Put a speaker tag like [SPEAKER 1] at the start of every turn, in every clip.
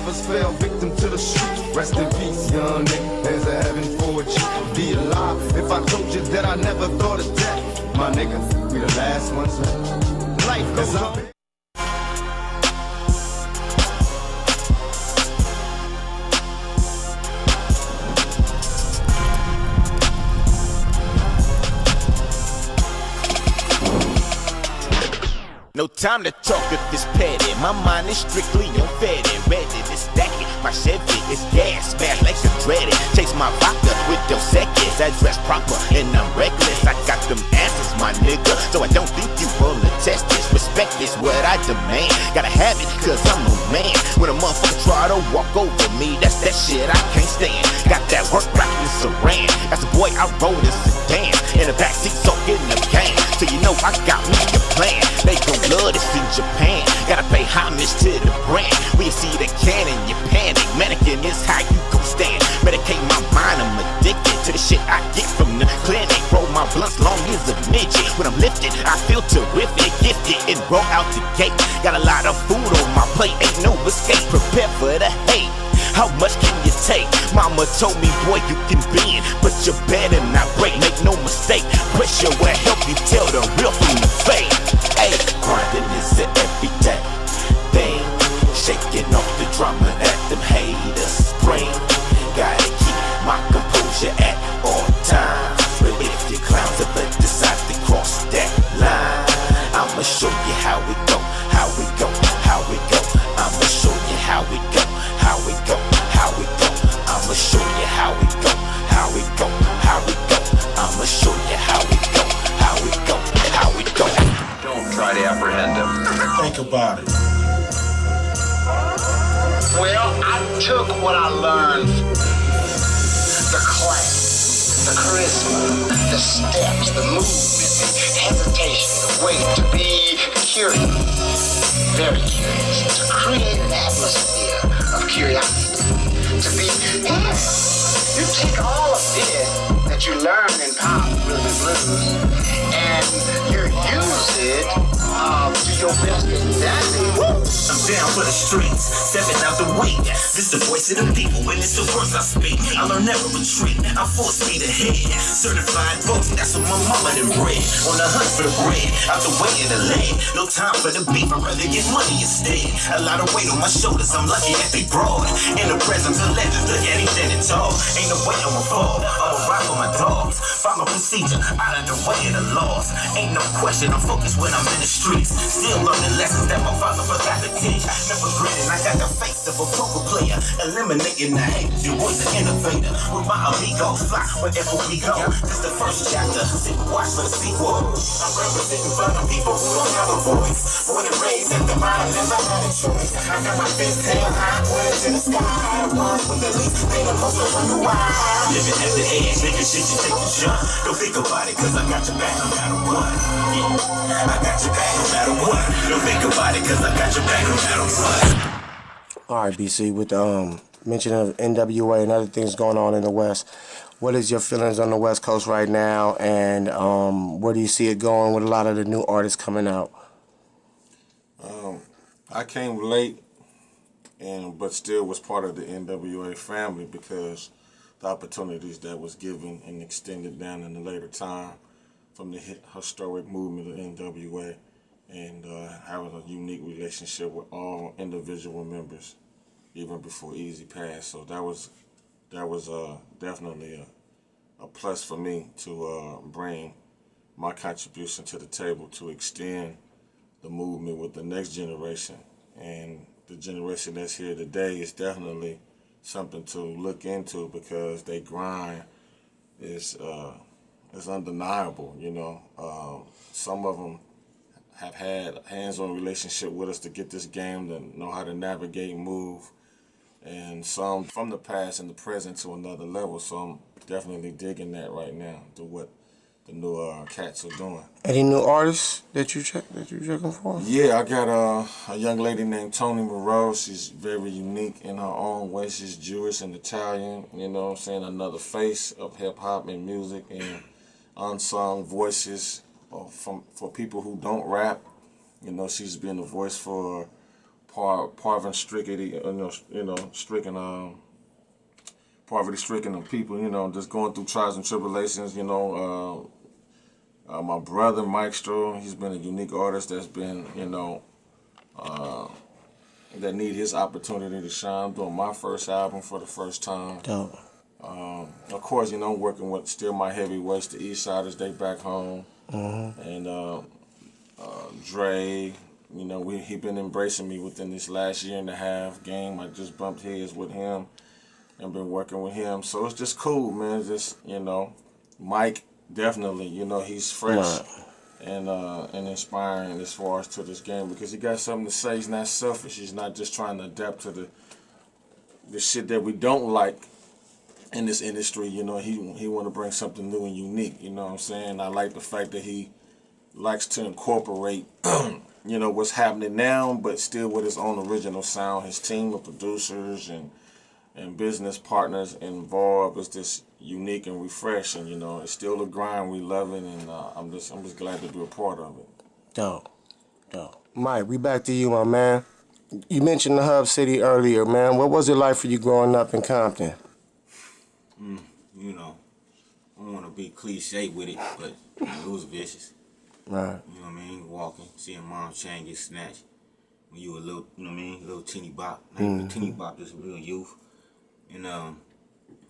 [SPEAKER 1] brothers fell victim to the streets. Rest in peace, young nigga. There's a heaven for you. Be alive if I told you that I never thought of death. My nigga, we the last ones left. Life goes on.
[SPEAKER 2] No time to talk if it's petty. My mind is strictly on fed and ready to stack it. My Chevy is gas, smash like a dreaded. Chase my vodka with those seconds. I dress proper and I'm reckless. I got them answers, my nigga, so I don't think you wanna test this. Respect is what I demand. Gotta have it, cause I'm a man. When a motherfucker try to walk over me, that's that shit I can't stand. Got that work rockin' Saran. That's the boy I rode in sedan. In the backseat soaking the gang. So you know I got me a plan. They gon' love this in Japan. Gotta pay homage to the brand. When you see the cannon, you panic. Mannequin is how you gon' stand. Medicate my mind, I'm addicted to the shit I get from the clinic. Roll my blunts long as a midget. When I'm lifted, I feel terrific, gifted, and roll out the gate. Got a lot of food on my plate, ain't no escape. Prepare for the hate. How much can you take? Mama told me, boy, you can bend, but you better not break. Make no mistake, pressure will help you tell the real from the fake. Hey, grinding is an everyday thing. Shaking off the drama that them haters bring. Gotta keep my composure at all times. But if your clowns ever decide to cross that line, I'ma show you how we go, how we go, how we go. I'ma show you how we go, how we go, how we go. I'ma show you how we go, how we go, how we go. I'ma show you how we go, how we go, how we go.
[SPEAKER 3] Don't try to apprehend him.
[SPEAKER 4] Think about it.
[SPEAKER 5] Well, I took what I learned. The class, the charisma, the steps, the movement, the hesitation, the way to be curious, very curious, to create an atmosphere of curiosity, to be, you take all of this that you learned in pop, rhythm and blues, and you use it to your best advantage.
[SPEAKER 2] I'm down for the streets, stepping out the way. This the voice of the people, and it's the words I speak. I learn never retreat, I'm full speed ahead. Certified votes, that's what my mama done read. On the hunt for the bread, out the way of the land. No time for the beef, I'd rather get money instead. A lot of weight on my shoulders, I'm lucky that they broad. In the presence of legends, look at him standing tall. Ain't no way I'ma fall, I'ma rock with my dogs. Follow procedure, out of the way of the laws. Ain't no question, I'm focused when I'm in the streets. Still learning lessons that my father forgot to teach. Never grinning, I got the face of a poker player. Eliminating the haters, your boy's an innovator. With my amigos, fly wherever we go. This the first chapter, sit and watch for the sequel. I'm representing for the people who don't have a voice. Born and raised at the bottom, never had a choice. I got my fist held high, words in the sky. One with the least, they the most of wonder why. Living at the edge, making shit you take a jump. Don't think about it, cause I got your back no matter what. Yeah, I got your back no matter what. Don't think about it, cause I got your back no matter what.
[SPEAKER 4] Alright, BC, with the mention of NWA and other things going on in the West, what is your feelings on the West Coast right now, and where do you see it going with a lot of the new artists coming out?
[SPEAKER 6] I came late, but still was part of the NWA family because the opportunities that was given and extended down in the later time from the historic movement of NWA, and having a unique relationship with all individual members, even before Easy passed. So that was definitely a plus for me to bring my contribution to the table to extend the movement with the next generation. And the generation that's here today is definitely something to look into because they grind is undeniable. You know, some of them have had hands-on relationship with us to get this game, to know how to navigate and move, and some from the past and the present to another level. So I'm definitely digging that right now to what the new cats are doing.
[SPEAKER 4] Any new artists that you checking for?
[SPEAKER 6] Yeah, I got a young lady named Toni Monroe. She's very unique in her own way. She's Jewish and Italian, you know what I'm saying, another face of hip-hop and music and unsung voices for people who don't rap. You know, she's been a voice for poverty-stricken people, just going through trials and tribulations, my brother, Mykestro, he's been a unique artist that's been, that need his opportunity to shine. I'm doing my first album for the first time.
[SPEAKER 4] Dope.
[SPEAKER 6] Of course, working with still my heavyweights, the East Siders, they back home. And Dre, he been embracing me within this last year and a half. Game, I just bumped heads with him and been working with him. So it's just cool, man. Just, Mike, definitely, he's fresh and inspiring as far as to this game because he got something to say. He's not selfish. He's not just trying to adapt to the shit that we don't like in this industry. He want to bring something new and unique. You know what I'm saying? I like the fact that he likes to incorporate, what's happening now, but still with his own original sound. His team of producers and business partners involved is just unique and refreshing. It's still a grind. We love it, and I'm just glad to be a part of it.
[SPEAKER 4] Dope. Mike, we back to you, my man. You mentioned the Hub City earlier, man. What was it like for you growing up in Compton?
[SPEAKER 7] I don't want to be cliche with it, but it was vicious.
[SPEAKER 4] Right.
[SPEAKER 7] You know what I mean? Walking, seeing mom's chain get snatched when you were a little, little teeny bop. Not even a teeny bop, just a real youth. And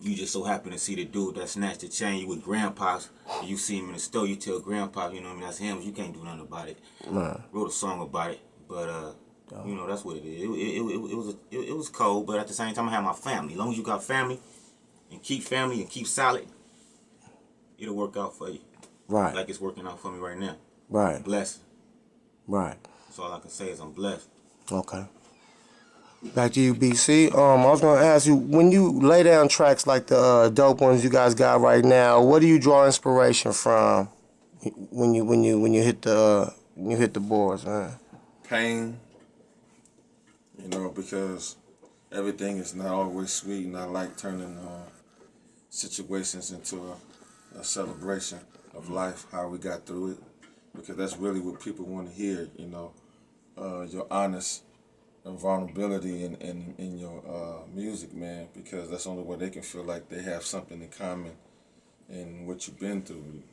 [SPEAKER 7] you just so happen to see the dude that snatched the chain. You with grandpa's, and you see him in the store. You tell grandpa, that's him. You can't do nothing about it. Right. Wrote a song about it, but that's what it is. It was cold, but at the same time, I had my family. As long as you got family and keep solid, it'll work out for you.
[SPEAKER 4] Right.
[SPEAKER 7] Like it's working out for me right now.
[SPEAKER 4] Right.
[SPEAKER 7] Blessed.
[SPEAKER 4] Right.
[SPEAKER 7] That's all I can say is I'm blessed.
[SPEAKER 4] Okay. Back to you, BC. I was gonna ask you, when you lay down tracks like the dope ones you guys got right now, what do you draw inspiration from when you hit the boards, man?
[SPEAKER 6] Pain, because everything is not always sweet, and I like turning situations into a celebration of life, how we got through it, because that's really what people want to hear, your honest vulnerability in your music, man, because that's the only way they can feel like they have something in common in what you've been through,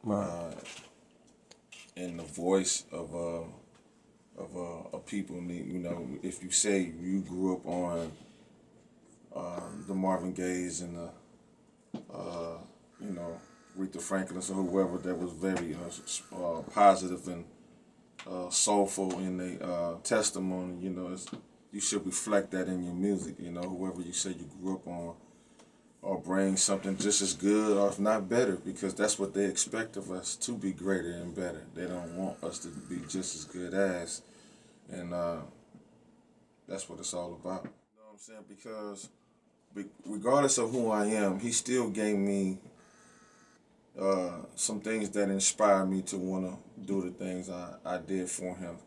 [SPEAKER 4] Right.
[SPEAKER 6] And the voice of people, if you say you grew up on the Marvin Gayes and the Aretha Franklin or whoever that was very positive and soulful in their testimony, you should reflect that in your music, whoever you say you grew up on, or bring something just as good or if not better, because that's what they expect of us, to be greater and better. They don't want us to be just as good as, and that's what it's all about. You know what I'm saying? Because regardless of who I am, he still gave me some things that inspired me to want to do the things I did for him.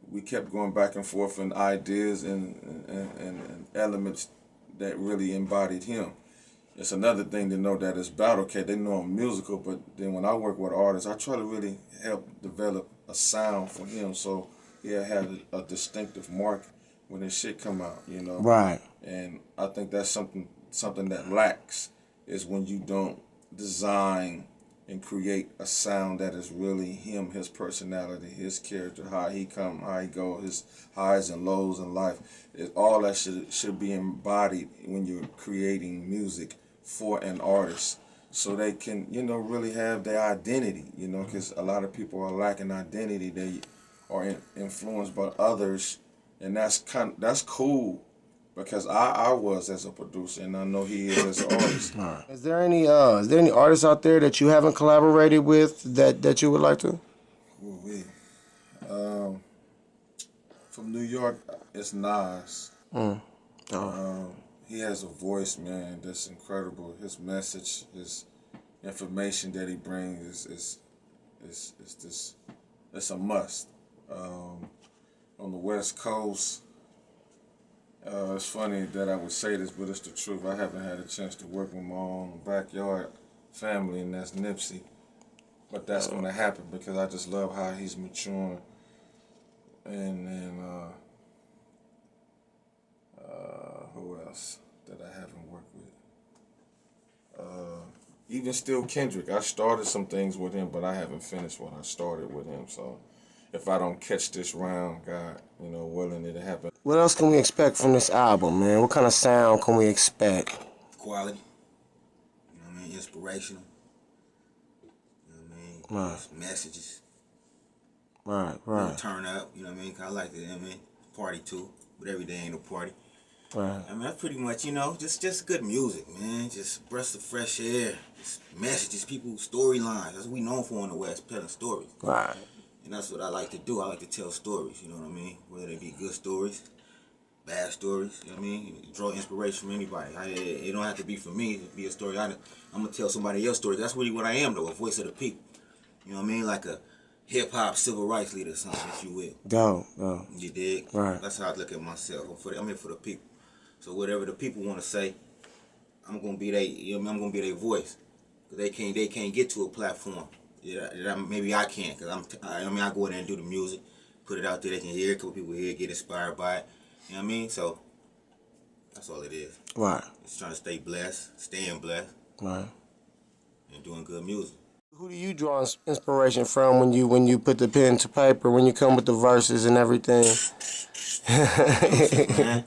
[SPEAKER 6] We kept going back and forth in ideas and elements that really embodied him. It's another thing to know that it's Battlecat. They know I'm musical, but then when I work with artists, I try to really help develop a sound for him so he'll have a distinctive mark when his shit come out,
[SPEAKER 4] Right.
[SPEAKER 6] And I think that's something that lacks, is when you don't design and create a sound that is really him, his personality, his character, how he come, how he go, his highs and lows in life. All that should be embodied when you're creating music for an artist, so they can, really have their identity, because a lot of people are lacking identity. They are influenced by others, and that's cool. Because I was as a producer, and I know he is as an artist.
[SPEAKER 4] Right. Is there any artists out there that you haven't collaborated with that you would like to?
[SPEAKER 6] From New York, it's Nas. He has a voice, man, that's incredible. His message, his information that he brings it's a must. On the West Coast, it's funny that I would say this, but it's the truth. I haven't had a chance to work with my own backyard family, and that's Nipsey. But that's going to happen because I just love how he's maturing And then who else that I haven't worked with? Even still Kendrick. I started some things with him, but I haven't finished what I started with him. So if I don't catch this round, God, willing, it'll happen.
[SPEAKER 4] What else can we expect from this album, man? What kind of sound can we expect?
[SPEAKER 7] Quality. You know what I mean? Inspirational. You know what I mean?
[SPEAKER 4] Right.
[SPEAKER 7] Messages.
[SPEAKER 4] Right.
[SPEAKER 7] Turn up, you know what I mean? 'Cause I like to, party too, but every day ain't a party.
[SPEAKER 4] Right.
[SPEAKER 7] I mean, that's pretty much, just good music, man. Just breaths of fresh air, just messages, people's storylines. That's what we known for in the West, telling stories.
[SPEAKER 4] Right.
[SPEAKER 7] And that's what I like to do. I like to tell stories, you know what I mean? Whether they be good stories, bad stories, you know what I mean? Draw inspiration from anybody. It don't have to be for me to be a story. I'm going to tell somebody else's story. That's really what I am, though, a voice of the people. You know what I mean? Like a hip-hop civil rights leader or something, if you will.
[SPEAKER 4] Dope.
[SPEAKER 7] You dig?
[SPEAKER 4] Right.
[SPEAKER 7] That's how I look at myself. I'm here for the people. So whatever the people want to say, I'm gonna be I'm gonna be their voice. Cause they can't get to a platform. Maybe I can. Cause I go in there and do the music, put it out there. They can hear it. A couple people hear it, get inspired by it. You know what I mean? So that's all it is.
[SPEAKER 4] Right.
[SPEAKER 7] Just trying to stay blessed, staying blessed,
[SPEAKER 4] Right.
[SPEAKER 7] and doing good music.
[SPEAKER 4] Who do you draw inspiration from when you put the pen to paper, when you come with the verses and everything?
[SPEAKER 7] Man.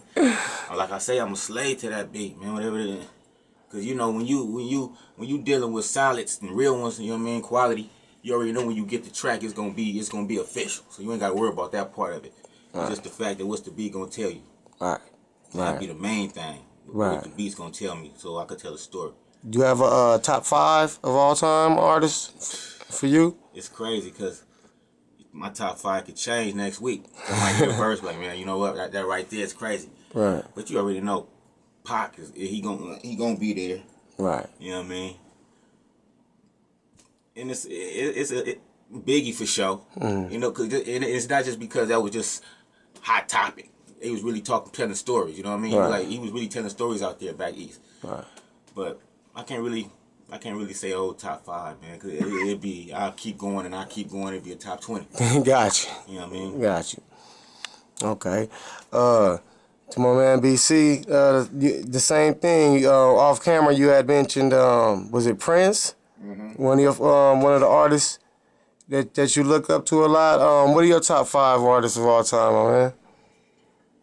[SPEAKER 7] Like I say, I'm a slave to that beat, man. Whatever it is, cause when you dealing with solids and real ones, you know what I mean, quality. You already know when you get the track, it's gonna be official. So you ain't gotta worry about that part of it. Right. It's just the fact that what's the beat gonna tell you.
[SPEAKER 4] Right.
[SPEAKER 7] That'd be the main thing.
[SPEAKER 4] Right.
[SPEAKER 7] What the beat's gonna tell me, so I could tell a story.
[SPEAKER 4] Do you have a top 5 of all time artists for you?
[SPEAKER 7] It's crazy because my top 5 could change next week. I might get a verse like, man, you know what? That right there is crazy.
[SPEAKER 4] Right.
[SPEAKER 7] But you already know, Pac he gonna be there.
[SPEAKER 4] Right.
[SPEAKER 7] You know what I mean? And it's a Biggie for sure. Cause it's not just because that was just hot topic. They was really telling stories. You know what I mean?
[SPEAKER 4] Right.
[SPEAKER 7] Like he was really telling stories out there back east.
[SPEAKER 4] Right.
[SPEAKER 7] But I can't really say top 5, man. Cause it'd be I'll keep going and it'd be a top 20.
[SPEAKER 4] Got you.
[SPEAKER 7] You know what I mean?
[SPEAKER 4] Got you. Okay. To my man BC, the same thing. Off camera, you had mentioned, was it Prince? Mm-hmm. One of the artists that you look up to a lot. What are your top 5 artists of all time, my man?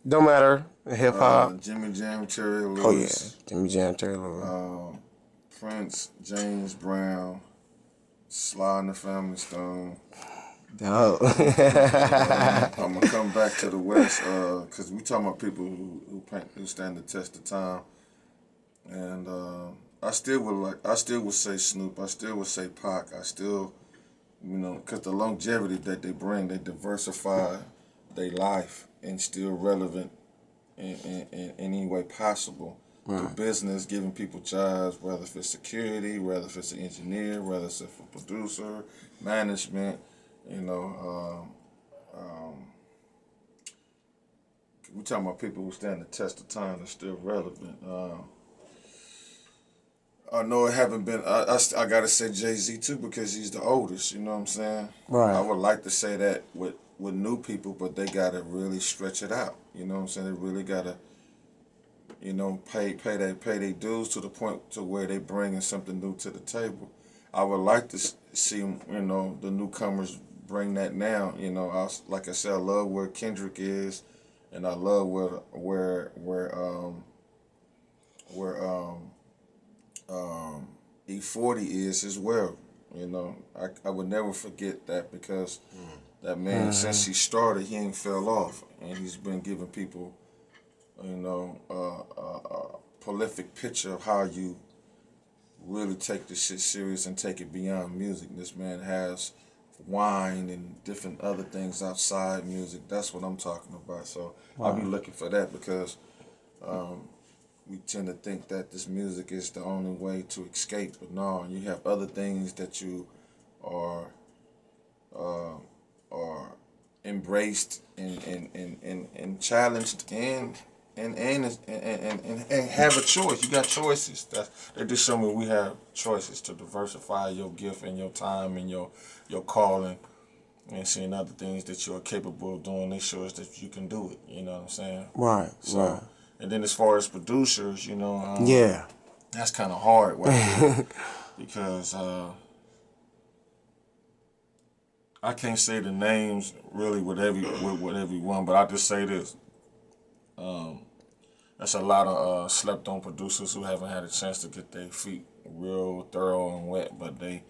[SPEAKER 4] Don't matter. Hip hop.
[SPEAKER 6] Jimmy Jam, Terry Lewis.
[SPEAKER 4] Oh yeah, Jimmy Jam, Terry Lewis.
[SPEAKER 6] Prince, James Brown, Sly and the Family Stone.
[SPEAKER 4] Dope.
[SPEAKER 6] I'm gonna come back to the West because we talking about people who stand the test of time, and I still would say Snoop. I still would say Pac. I still, because the longevity that they bring, they diversify their life and still relevant in any way possible. Right. Through business, giving people jobs, whether if it's security, whether if it's an engineer, whether it's a producer, management. We're talking about people who stand the test of time and still relevant. I know it haven't been. I gotta say Jay-Z too because he's the oldest. You know what I'm saying?
[SPEAKER 4] Right.
[SPEAKER 6] I would like to say that with new people, but they gotta really stretch it out. You know what I'm saying? They really gotta, pay their dues to the point to where they bringing something new to the table. I would like to see, the newcomers bring that now. Like I said, I love where Kendrick is, and I love where E40 is as well. I would never forget that because that man, since he started, he ain't fell off, and he's been giving people, a prolific picture of how you really take this shit serious and take it beyond music. This man has wine and different other things outside music. That's what I'm talking about. So I'll be looking for that because we tend to think that this music is the only way to escape, but no, you have other things that you are embraced and challenged and have a choice. You got choices. They just show me we have choices to diversify your gift and your time and your calling and seeing other things that you're capable of doing, they show us that you can do it. You know what I'm saying?
[SPEAKER 4] Right.
[SPEAKER 6] So,
[SPEAKER 4] right.
[SPEAKER 6] and then as far as producers, you know,
[SPEAKER 4] Yeah.
[SPEAKER 6] that's kind of hard because I can't say the names really with everyone, but I just say this. That's a lot of slept-on producers who haven't had a chance to get their feet real thorough and wet, but it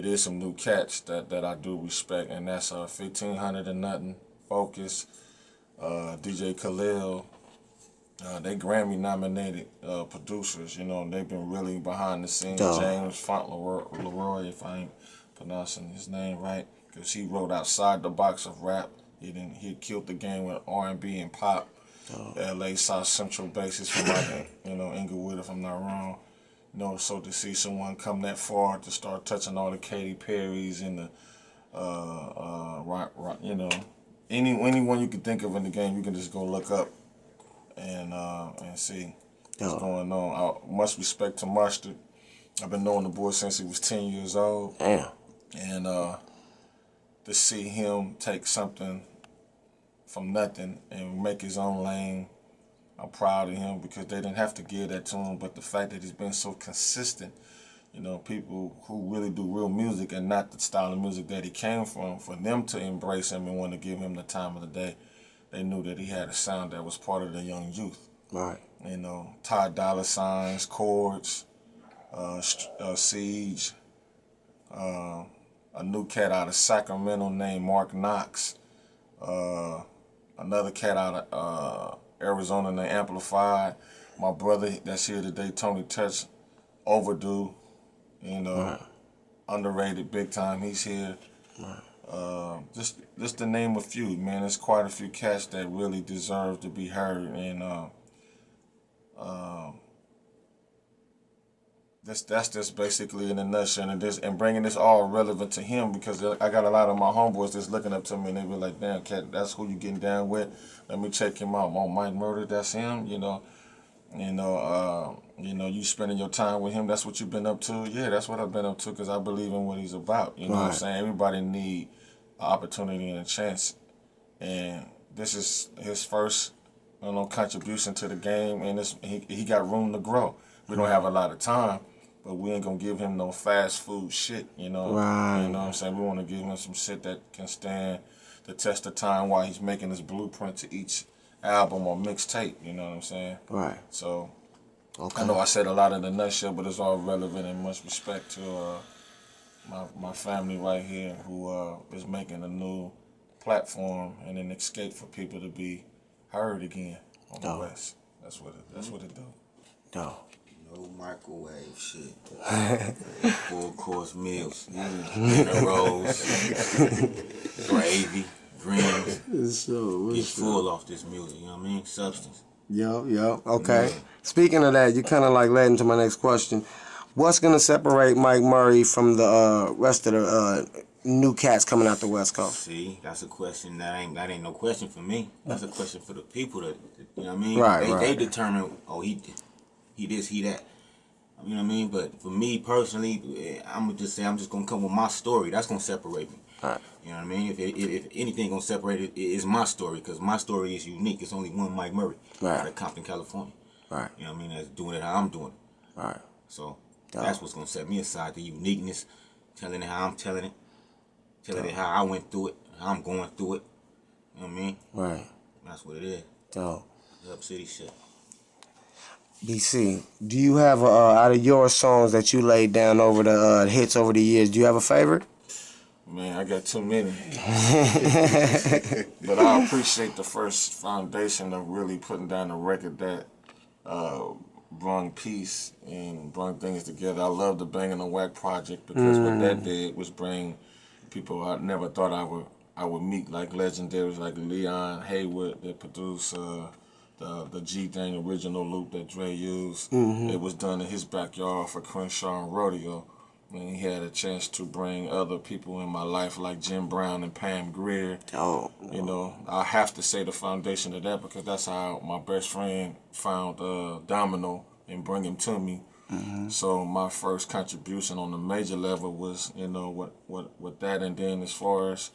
[SPEAKER 6] is some new cats that I do respect, and that's 1500 and Nothing, Focus, DJ Khalil. They Grammy-nominated producers, you know, and they've been really behind the scenes. James Fauntleroy, if I ain't pronouncing his name right, because he wrote outside the box of rap. He killed the game with R&B and pop. LA South Central basis from like, you know, Inglewood, if I'm not wrong. You know, so to see someone come that far to start touching all the Katy Perrys and the you know, anyone you can think of in the game, you can just go look up and see what's going on. Much respect to Mustard. I've been knowing the boy since he was 10 years old.
[SPEAKER 4] Damn.
[SPEAKER 6] And to see him take something from nothing and make his own lane, I'm proud of him because they didn't have to give that to him, but the fact that he's been so consistent, you know, people who really do real music and not the style of music that he came from, for them to embrace him and want to give him the time of the day, they knew that he had a sound that was part of the young youth.
[SPEAKER 4] Right.
[SPEAKER 6] You know, Ty Dolla Signs, Chords, Siege, a new cat out of Sacramento named Mark Knox, another cat out of Arizona named Amplified. My brother that's here today, Tony Touch, Overdue, you know, underrated big time. He's here. Just to name a few, man. There's quite a few cats that really deserve to be heard, and that's just basically in a nutshell, and bringing this all relevant to him, because I got a lot of my homeboys that's looking up to me and they be like, damn, cat, that's who you getting down with. Let me check him out. Oh, Mike Murray, that's him. You know, you spending your time with him. That's what you've been up to. Yeah, that's what I've been up to because I believe in what he's about. You know what I'm saying? Everybody need an opportunity and a chance, and this is his first, contribution to the game, and he got room to grow. We don't have a lot of time, but we ain't gonna give him no fast food shit, you know.
[SPEAKER 4] Right.
[SPEAKER 6] You know what I'm saying? We want to give him some shit that can stand the test of time while he's making his blueprint to each album or mixtape. You know what I'm saying?
[SPEAKER 4] Right.
[SPEAKER 6] So,
[SPEAKER 4] okay.
[SPEAKER 6] I know I said a lot in the nutshell, but it's all relevant, and much respect to my family right here who is making a new platform and an escape for people to be heard again on the West. That's what it do.
[SPEAKER 4] No.
[SPEAKER 7] No microwave shit. Full course meals. Rolls, gravy, greens.
[SPEAKER 4] So,
[SPEAKER 7] Get full off this music, you know what I mean? Substance.
[SPEAKER 4] Yo. Okay. Yeah. Speaking of that, you kind of like led into my next question. What's gonna separate Mike Murray from the rest of the new cats coming out the West Coast?
[SPEAKER 7] See, that's a question that ain't no question for me. That's a question for the people that, you know what I mean?
[SPEAKER 4] Right.
[SPEAKER 7] They determine, he this, he that. You know what I mean? But for me personally, I'm gonna just say I'm just gonna come with my story. That's gonna separate me.
[SPEAKER 4] Right.
[SPEAKER 7] You know what I mean? If anything gonna separate it, it's my story, because my story is unique. It's only one Mike Murray out of Compton, California.
[SPEAKER 4] Right.
[SPEAKER 7] You know what I mean? That's doing it how I'm doing it.
[SPEAKER 4] Right.
[SPEAKER 7] So that's what's gonna set me aside, the uniqueness, telling it how I'm telling it how I went through it, how I'm going through it. You know what I mean?
[SPEAKER 4] Right.
[SPEAKER 7] That's what it is.
[SPEAKER 4] Dope.
[SPEAKER 7] Hub City shit.
[SPEAKER 4] BC, do you have out of your songs that you laid down over the hits over the years, do you have a favorite?
[SPEAKER 6] Man, I got too many. But I appreciate the first foundation of really putting down a record that brung peace and brung things together. I love the Bangin' the Whack project because what that did was bring people I never thought I would meet, like legendaries like Leon Haywood that produced the G-Thing original loop that Dre used. It was done in his backyard for Crenshaw and Rodeo. And he had a chance to bring other people in my life like Jim Brown and Pam Grier.
[SPEAKER 4] Oh.
[SPEAKER 6] You know, I have to say the foundation of that because that's how my best friend found Domino and bring him to me. So my first contribution on the major level was, what that, and then as far as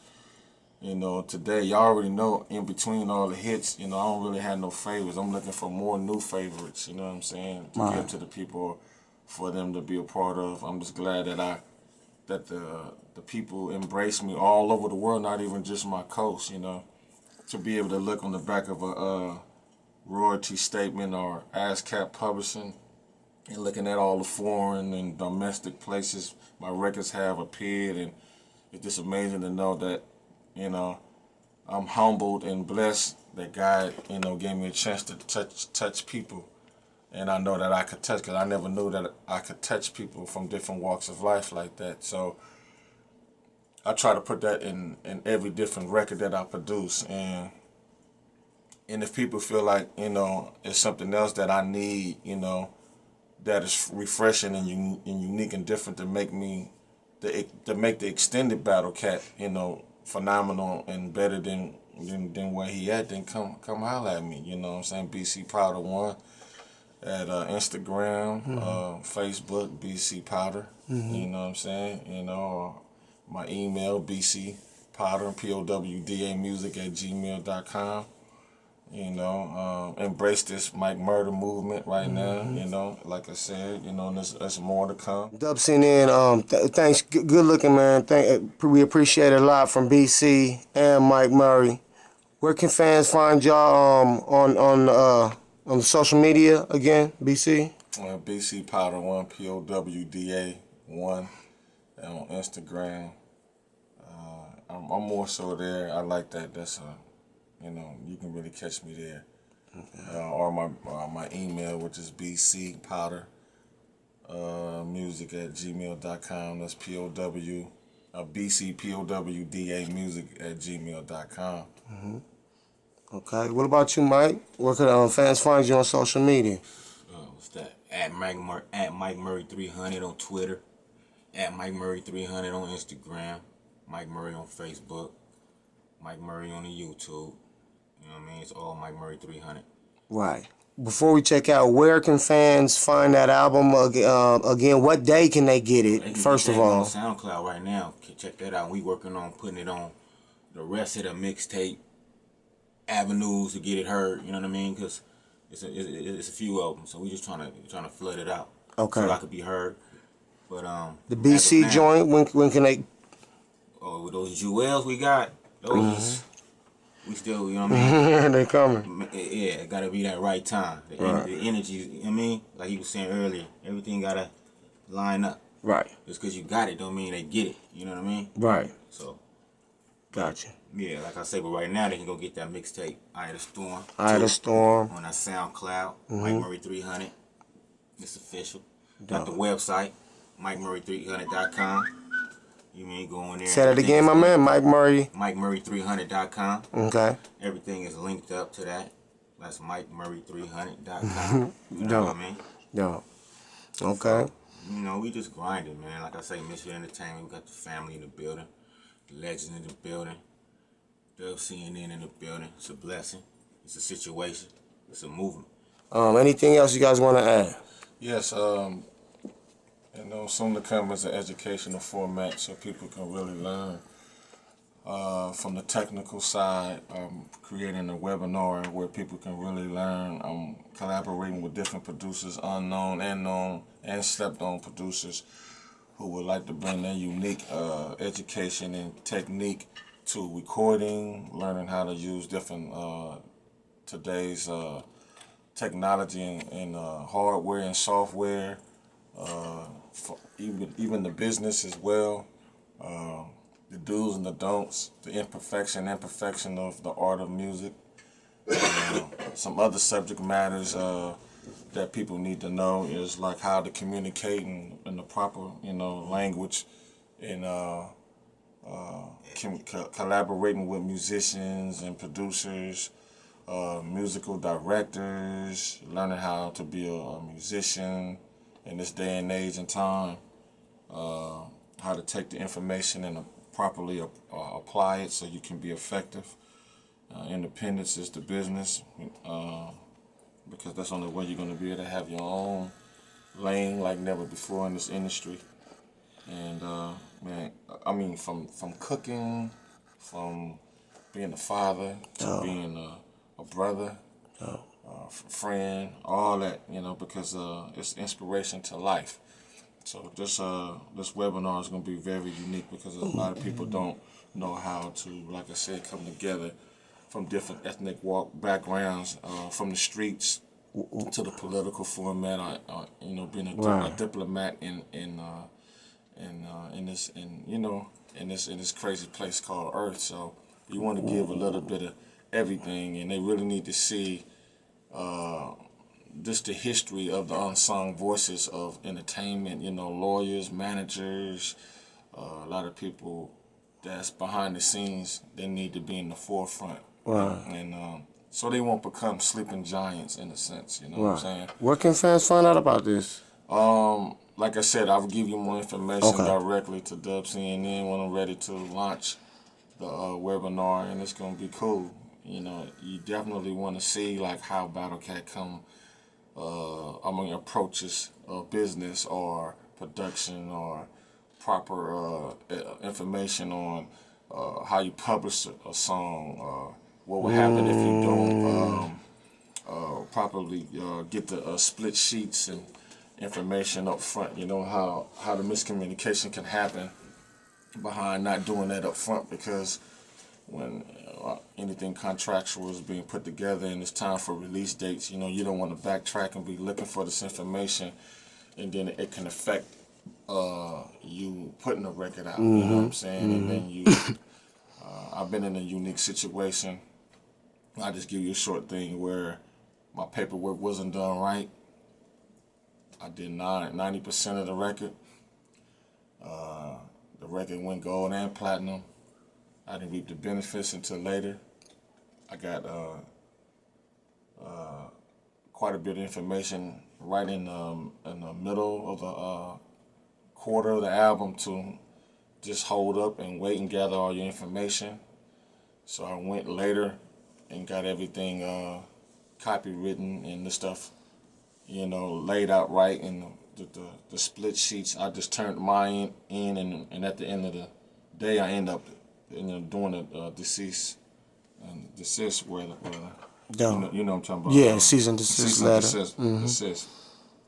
[SPEAKER 6] You know, today, y'all already know, in between all the hits, you know, I don't really have no favorites. I'm looking for more new favorites, you know what I'm saying, to give to the people for them to be a part of. I'm just glad that the people embrace me all over the world, not even just my coast, you know, to be able to look on the back of a royalty statement or ASCAP publishing and looking at all the foreign and domestic places my records have appeared, and it's just amazing to know that, you know, I'm humbled and blessed that God, you know, gave me a chance to touch people. And I know that I could touch, because I never knew that I could touch people from different walks of life like that. So I try to put that in every different record that I produce. And if people feel like, you know, it's something else that I need, you know, that is refreshing and unique and different to make the extended Battlecat, you know, phenomenal and better than where he at, then come holler at me. You know what I'm saying? BC Powder 1 at Instagram, Facebook, BC Powder. You know what I'm saying? You know, my email, bcpowder, POWDA music @gmail.com. You know, embrace this Mike Murray movement right now. You know, like I said, you know, and there's more to come.
[SPEAKER 4] DubCNN, thanks. Good looking, man. We appreciate it a lot from BC and Mike Murray. Where can fans find y'all on social media again, BC?
[SPEAKER 6] BC Powder 1, POWDA 1 on Instagram. I'm more so there. I like that. That's you know, you can really catch me there. Or my email, which is bcpowder music @gmail.com. That's bcpowda music @gmail.com.
[SPEAKER 4] Okay. What about you, Mike? Where can fans find you on social media?
[SPEAKER 7] What's that? At Mike Murray 300 on Twitter. At Mike Murray 300 on Instagram. Mike Murray on Facebook. Mike Murray on the YouTube. You know what I mean? It's all Mike Murray 300.
[SPEAKER 4] Right. Before we check out, where can fans find that album again? What day can they get it? First of all,
[SPEAKER 7] on SoundCloud right now. Check that out. We working on putting it on the rest of the mixtape avenues to get it heard. You know what I mean? Because it's a few of them, so we just trying to flood it out.
[SPEAKER 4] Okay.
[SPEAKER 7] So I could be heard. But
[SPEAKER 4] the BC joint. When can they?
[SPEAKER 7] Oh, with those jewels we got, those. We still, you know what I mean?
[SPEAKER 4] They coming.
[SPEAKER 7] Yeah, it gotta be that right time. The energy, you know what I mean? Like he was saying earlier, everything gotta line up.
[SPEAKER 4] Right.
[SPEAKER 7] Just because you got it don't mean they get it. You know what I mean?
[SPEAKER 4] Right.
[SPEAKER 7] So.
[SPEAKER 4] Gotcha.
[SPEAKER 7] Yeah, like I say, but right now they can go get that mixtape, Eye of the Storm.
[SPEAKER 4] Eye of the Storm.
[SPEAKER 7] On that SoundCloud, Mike Murray 300. It's official. Got the website, MikeMurray300.com. You mean go on there.
[SPEAKER 4] Say that again, my man. Mike Murray.
[SPEAKER 7] MikeMurray300.com.
[SPEAKER 4] Okay.
[SPEAKER 7] Everything is linked up to that. That's MikeMurray300.com. You know what I mean?
[SPEAKER 4] Yeah. Okay.
[SPEAKER 7] So, you know, we just grinding, man. Like I say, Mission Entertainment. We got the family in the building, the legend in the building, DubCNN in the building. It's a blessing. It's a situation. It's a movement.
[SPEAKER 4] Anything else you guys want to add?
[SPEAKER 6] Yes. You know, soon to come is an educational format so people can really learn from the technical side. Creating a webinar where people can really learn. I'm collaborating with different producers, unknown and known and slept-on producers who would like to bring their unique education and technique to recording, learning how to use different today's technology and hardware and software. For even the business as well, the do's and the don'ts, the imperfection of the art of music, some other subject matters that people need to know is like how to communicate in the proper, you know, language, and collaborating with musicians and producers, musical directors, learning how to be a musician in this day and age and time, how to take the information and properly apply it so you can be effective. Independence is the business, because that's the only way you're going to be able to have your own lane like never before in this industry. And man, I mean, from cooking, from being a father to being a brother, friend, all that, you know, because it's inspiration to life. So this webinar is going to be very unique because a lot of people don't know how to, like I said, come together from different ethnic backgrounds, from the streets to the political format. You know, being a diplomat in this crazy place called Earth. So you want to give a little bit of everything, and they really need to see just the history of the unsung voices of entertainment. You know, lawyers, managers, a lot of people that's behind the scenes. They need to be in the forefront, and so they won't become sleeping giants in a sense. You know what I'm saying?
[SPEAKER 4] Where can fans find out about this?
[SPEAKER 6] Like I said, I'll give you more information directly to DubCNN when I'm ready to launch the webinar, and it's gonna be cool. You know, you definitely want to see like how Battlecat approaches business or production or proper information on how you publish a song. What will happen if you don't properly get the split sheets and information up front. You know how the miscommunication can happen behind not doing that up front, because when anything contractual is being put together and it's time for release dates, you know, you don't want to backtrack and be looking for this information, and then it can affect you putting a record out. You know what I'm saying? And then you, I've been in a unique situation. I'll just give you a short thing where my paperwork wasn't done right. I did 90% of the record. The record went gold and platinum. I didn't reap the benefits until later. I got quite a bit of information right in the middle of the quarter of the album to just hold up and wait and gather all your information. So I went later and got everything copywritten and the stuff, you know, laid out right, and the split sheets. I just turned mine in, and at the end of the day, I end up doing a desist where you know what I'm talking about.
[SPEAKER 4] Yeah, cease and desist letter.
[SPEAKER 6] Desist.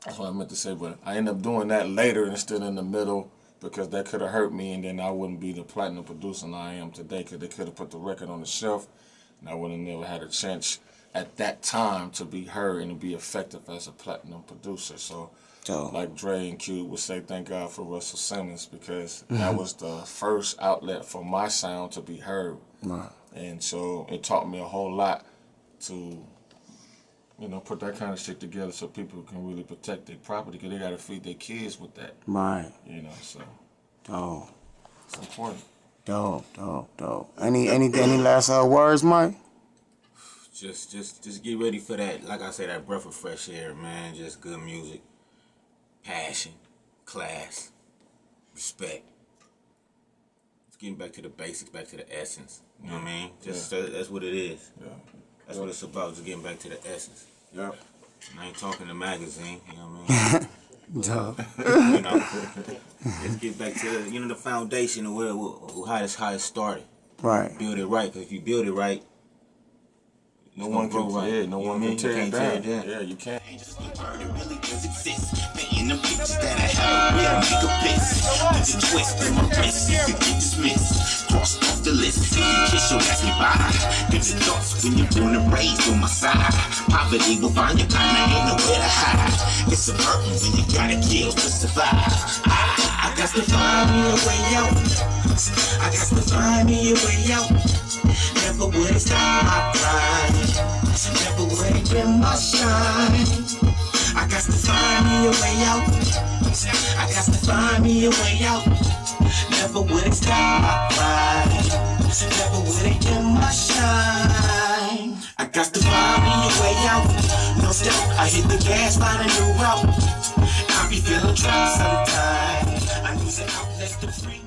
[SPEAKER 6] That's what I meant to say, but I end up doing that later instead in the middle, because that could have hurt me, and then I wouldn't be the platinum producer I am today, because they could have put the record on the shelf, and I would have never had a chance at that time to be heard and to be effective as a platinum producer. So, like Dre and Q would say, thank God for Russell Simmons, because that was the first outlet for my sound to be heard. And so it taught me a whole lot to, you know, put that kind of shit together so people can really protect their property, because they got to feed their kids with that. You know, so it's important.
[SPEAKER 4] Dope. Any last words, Mike?
[SPEAKER 7] Just get ready for that. Like I said, that breath of fresh air, man. Just good music, passion, class, respect. It's getting back to the basics, back to the essence. You know what I mean? That's what it is. That's what it's about. Just getting back to the essence. And I ain't talking the magazine. You know what I mean? You know, let's get back to the foundation of how it started. Build it right, because if you build it right,
[SPEAKER 6] no one can tear it down. Yeah, you can't.
[SPEAKER 2] It really does exist. In the pictures that I have, real nigga piss. There's a twist in my wrist, you get dismissed. Cross off the list, you kiss your ass goodbye. There's the thoughts when you're born and raised on my side. Poverty will find your kind, I ain't nowhere to hide. It's a burden when you gotta kill to survive. I got to find me a way out. I got to find me a way out. Never would stop my pride. Never would dim my shine. I got to find me a way out. I got to find me a way out. Never would stop my pride. Never would dim my shine. I got to find me a way out. No step, I hit the gas, find a new route. I be feeling trapped sometimes. I need an outlet to free.